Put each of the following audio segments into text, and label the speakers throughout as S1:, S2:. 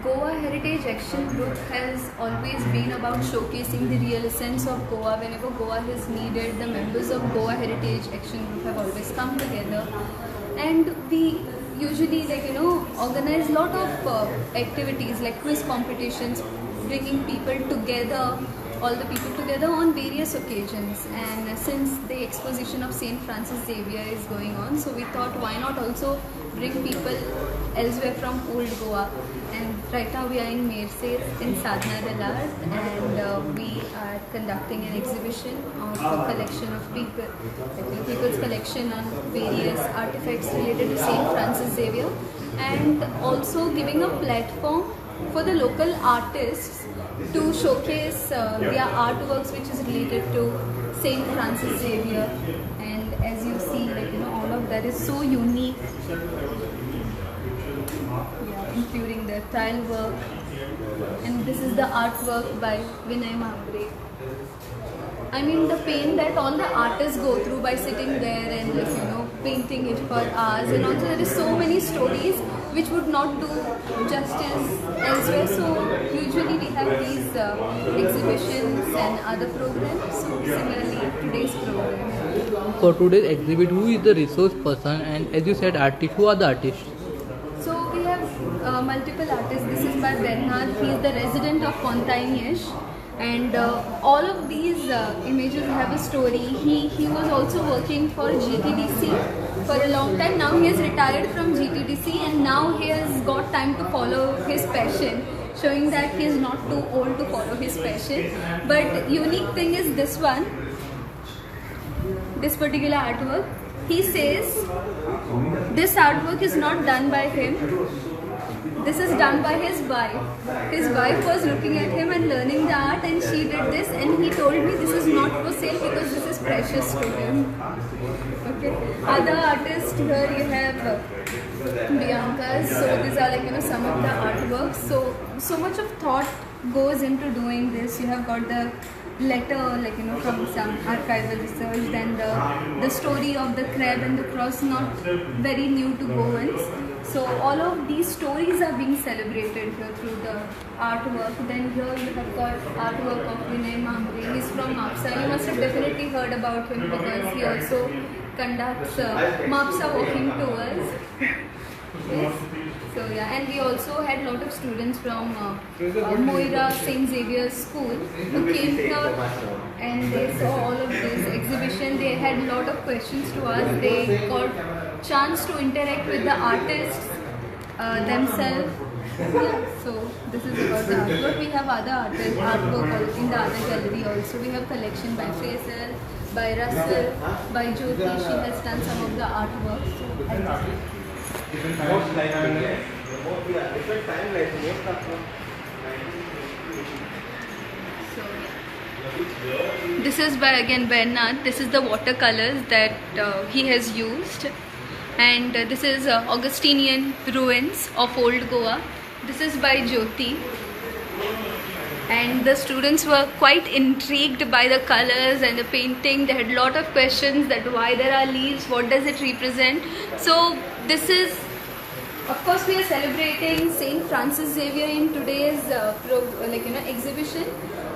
S1: Goa Heritage Action Group has always been about showcasing the real essence of Goa. Whenever Goa is needed, the members of Goa Heritage Action Group have always come together, and we usually organize lot of activities like quiz competitions, bringing people together, all the people together on various occasions. And since the exposition of Saint Francis Xavier is going on, so we thought why not also bring people elsewhere from old Goa. And right now we are in Mersey in Sadhana Dalar, and we are conducting an exhibition of a collection of people's collection on various artifacts related to Saint Francis Xavier, and also giving a platform for the local artists to showcase their artworks which is related to Saint Francis Xavier. And as you see, all of that is so unique, including the tile work, and this is the artwork by Vinay Mambre. I mean, the pain that all the artists go through by sitting there and painting it for hours, and also there is so many stories which would not do justice elsewhere. So usually we have these exhibitions and other programs. So similarly today's program.
S2: For today's exhibit, who is the resource person, and as you said artist, who are the artists?
S1: So we have multiple artists. This is by Bernard. He is the resident of Fontaine-Yesh, and all of these images have a story. He was also working for GTDC for a long time. Now he has retired from GTDC, and now he has got time to follow his passion, showing that he is not too old to follow his passion. But unique thing is this one, this particular artwork. He says this artwork is not done by him. This is done by his wife. His wife was looking at him and learning the art, and she did this, and he told me this is not for sale because this is precious to him. Okay. Other artists here you have Bianca's. So these are some of the artworks. So much of thought goes into doing this. You have got the letter from some archival research, then the story of the crab and the cross, not very new to Goans. So all of these stories are being celebrated here through the artwork. Then here you have got artwork of Vinay Mambre. He's from Mapsa. You must have definitely heard about him because he also conducts Mapsa walking tours. Yes. So yeah, and we also had a lot of students from Moira St. Xavier's School who came here and they saw all of this exhibition. They had a lot of questions to ask. They got chance to interact with the artists themselves. Yeah, so this is about the artwork. We have other artwork in the other gallery also. We have collection by Faisal, by Russell, by Jyoti. She has done some of the artwork. This is by again Bernard. This is the watercolors that he has used, and this is Augustinian ruins of old Goa. This is by Jyoti, and the students were quite intrigued by the colors and the painting. They had a lot of questions that why there are leaves, what does it represent. So this is, of course, we are celebrating Saint Francis Xavier in today's exhibition,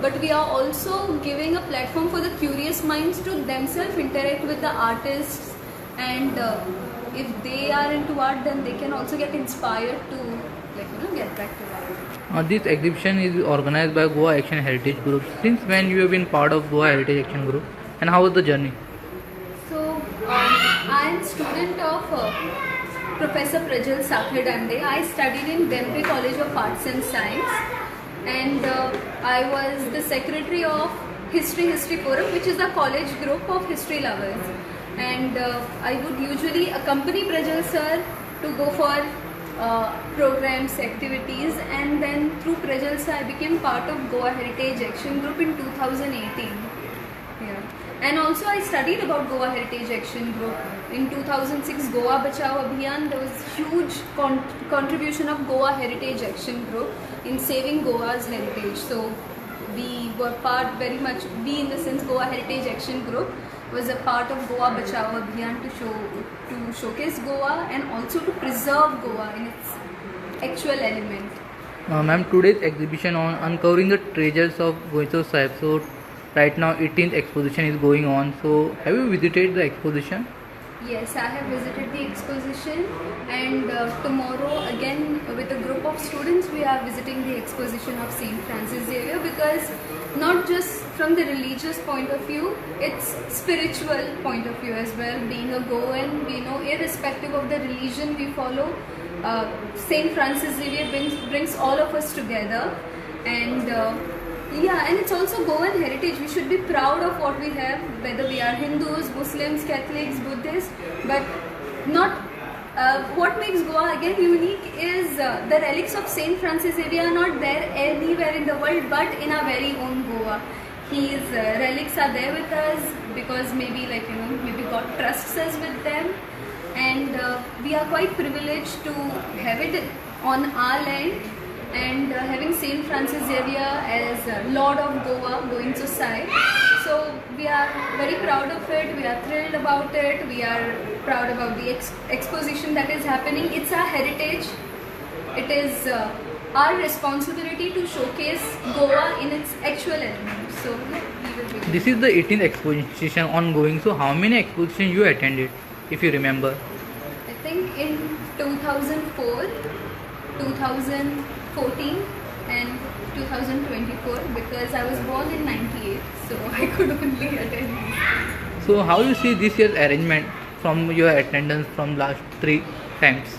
S1: but we are also giving a platform for the curious minds to themselves interact with the artists, and if they are into art, then they can also get inspired to get back to art.
S2: This exhibition is organized by Goa Action Heritage Group. Since when you have been part of Goa Heritage Action Group, and how was the journey?
S1: So I am student of Professor Prajal Sakhdande. I studied in Dempe College of Arts and Science, and I was the secretary of History Forum, which is a college group of history lovers. And I would usually accompany Prajal sir to go for programs, activities, and then through Prajal sir I became part of Goa Heritage Action Group in 2018. Yeah. And also I studied about Goa Heritage Action Group. In 2006 Goa Bachao Abhiyan, there was huge contribution of Goa Heritage Action Group in saving Goa's heritage. So we were part very much, we in the sense Goa Heritage Action Group was a part of Goa Bachao Abhiyan to showcase Goa and also to preserve Goa in its actual element.
S2: Ma'am, today's exhibition on uncovering the treasures of Goiso Sahib. So, right now 18th exposition is going on. So, have you visited the exposition?
S1: Yes, I have visited the exposition, and tomorrow again with a group of students we are visiting the exposition of Saint Francis Xavier, because not just from the religious point of view, it's spiritual point of view as well. Being a Goan, we know irrespective of the religion we follow, Saint Francis Xavier brings all of us together, and yeah, and it's also Goan heritage. We should be proud of what we have, whether we are Hindus, Muslims, Catholics, Buddhists, but not. What makes Goa again unique is the relics of Saint Francis Xavier are not there anywhere in the world, but in our very own Goa. His relics are there with us because maybe maybe God trusts us with them, and we are quite privileged to have it on our land. And having Saint Francis Xavier as Lord of Goa, going to Sai. So we are very proud of it, we are thrilled about it, we are proud about the exposition that is happening. It's our heritage, it is our responsibility to showcase Goa in its actual element. So we will be.
S2: This is the 18th exposition ongoing. So, how many expositions you attended, if you remember?
S1: I think in 2004, 2014 and 2024, because I was born in 98, so I could only attend.
S2: So, how you see this year's arrangement from your attendance from last 3 times?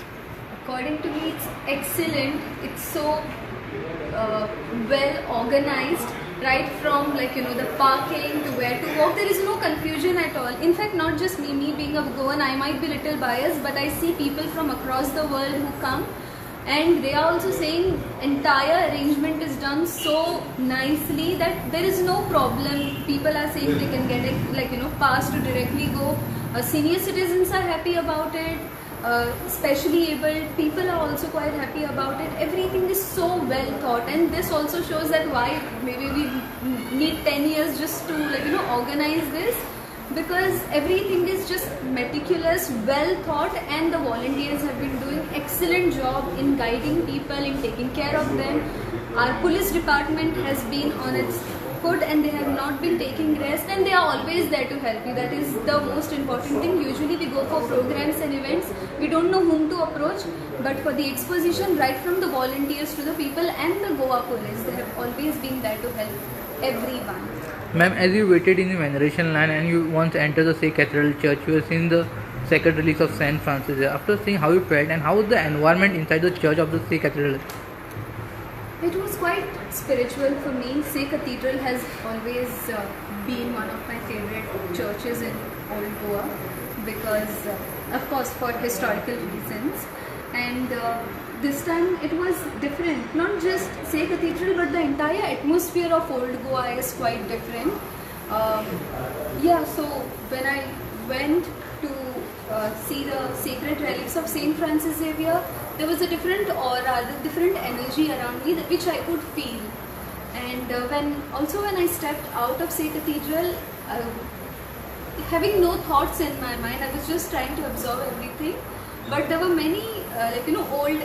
S1: According to me, it's excellent. It's so well organized, right from the parking to where to walk. There is no confusion at all. In fact, not just me being a Goan, I might be little biased, but I see people from across the world who come, and they are also saying entire arrangement is done so nicely that there is no problem. People are saying they can get it pass to directly go. Senior citizens are happy about it. Specially abled people are also quite happy about it. Everything is so well thought, and this also shows that why maybe we need 10 years just to organize this, because everything is just meticulous, well thought, and the volunteers have been doing excellent job in guiding people, in taking care of them. Our police department has been on its foot, and they have not been taking rest, and they are always there to help you. That is the most important thing. Usually we go for programs and events, we don't know whom to approach, but for the exposition, right from the volunteers to the people and the Goa police, they have always been there to help everyone.
S2: Ma'am, as you waited in the veneration line and you once entered the Sikh Cathedral Church, you have seen the sacred relics of Saint Francis. After seeing how you felt and how was the environment inside the church of the Sikh Cathedral?
S1: It was quite spiritual for me. Sikh Cathedral has always been one of my favorite churches in Old Goa, because of course for historical reasons, and this time it was different. Not just Sikh Cathedral, but the entire atmosphere of Old Goa is quite different. So when I went to see the sacred relics of Saint Francis Xavier, there was a different aura, the different energy around me which I could feel. And when I stepped out of Sikh Cathedral, having no thoughts in my mind, I was just trying to absorb everything. But there were many old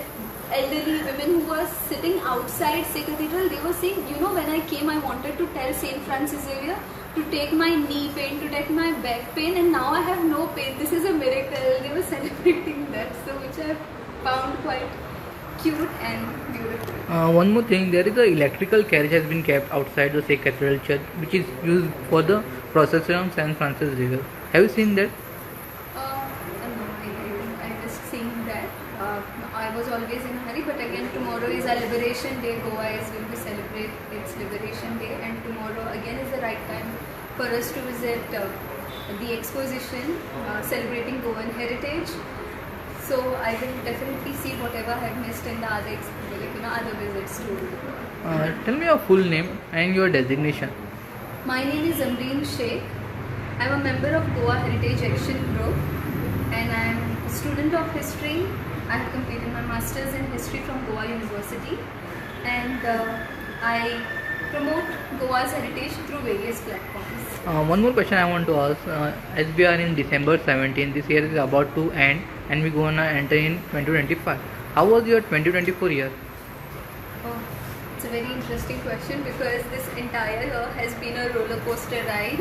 S1: elderly women who were sitting outside Sikh Cathedral. They were saying, when I came, I wanted to tell Saint Francis Xavier to take my knee pain, to take my back pain, and now I have no pain. This is a miracle. They were celebrating that, so which I found quite cute and beautiful.
S2: One more thing, there is a electrical carriage has been kept outside the Sikh Cathedral Church, which is used for the procession of Saint Francis Xavier. Have you seen that?
S1: I just seen that. I was always in a hurry, but again tomorrow is our Liberation Day. Goa is going to celebrate its Liberation Day, and tomorrow again is the right time for us to visit the exposition celebrating Goan heritage. So I will definitely see whatever I have missed in the other other visits too.
S2: Tell me your full name and your designation.
S1: My name is Amreen Sheikh. I am a member of Goa Heritage Action Group, and I am a student of history. I have completed my Masters in History from Goa University, and I promote Goa's heritage through various platforms.
S2: One more question I want to ask. As we are in December 17, this year is about to end and we're gonna enter in 2025. How was your 2024 year?
S1: It's a very interesting question because this entire year has been a roller coaster ride.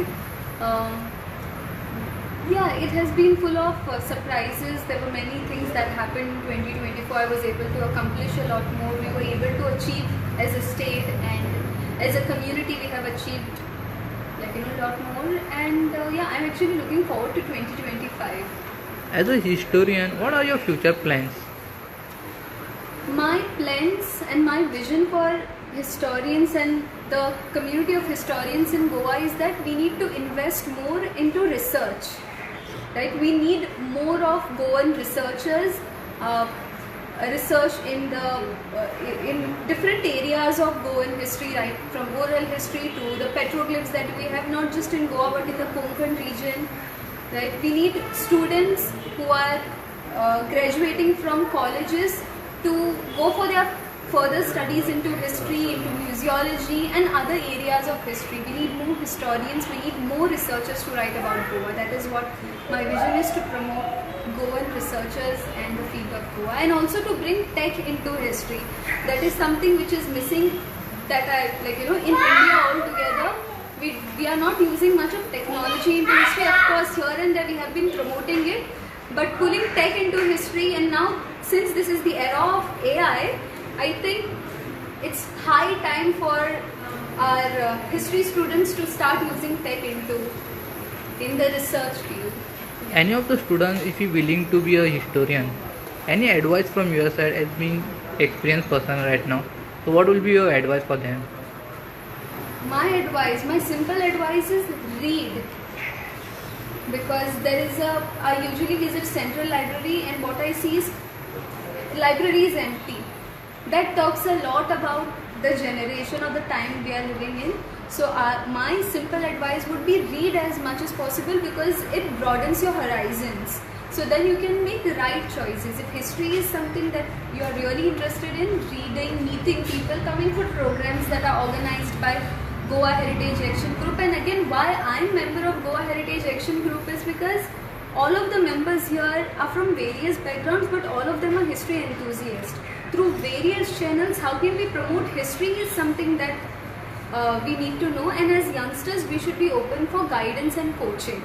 S1: Yeah, it has been full of surprises. There were many things that happened in 2024. I was able to accomplish a lot more. We were able to achieve as a state, and as a community we have achieved a lot more. And yeah, I'm actually looking forward to 2025.
S2: As a historian, what are your future plans?
S1: My plans and my vision for historians and the community of historians in Goa is that we need to invest more into research. Right? We need more of Goan researchers, research in different areas of Goan history, right? From oral history to the petroglyphs that we have, not just in Goa but in the Konkan region. Right? We need students who are graduating from colleges to go for their further studies into history, into museology and other areas of history. We need more historians, we need more researchers to write about Goa. That is what my vision is, to promote Goan researchers and the field of Goa, and also to bring tech into history. That is something which is missing, that in India altogether. We are not using much of technology into history. Of course, here and there we have been promoting it, but pulling tech into history, and now since this is the era of AI, I think it's high time for our history students to start using tech in the research field.
S2: Any of the students, if you're willing to be a historian, any advice from your side as being experienced person right now? So what will be your advice for them?
S1: My simple advice is read. Because I usually visit Central Library, and what I see is library is empty. That talks a lot about the generation or the time we are living in. So my simple advice would be read as much as possible, because it broadens your horizons. So then you can make the right choices. If history is something that you are really interested in, reading, meeting people, coming for programs that are organized by Goa Heritage Action Group. And again, why I'm member of Goa Heritage Action Group is because all of the members here are from various backgrounds, but all of them are history enthusiasts. Through various channels, how can we promote history is something that we need to know, and as youngsters we should be open for guidance and coaching.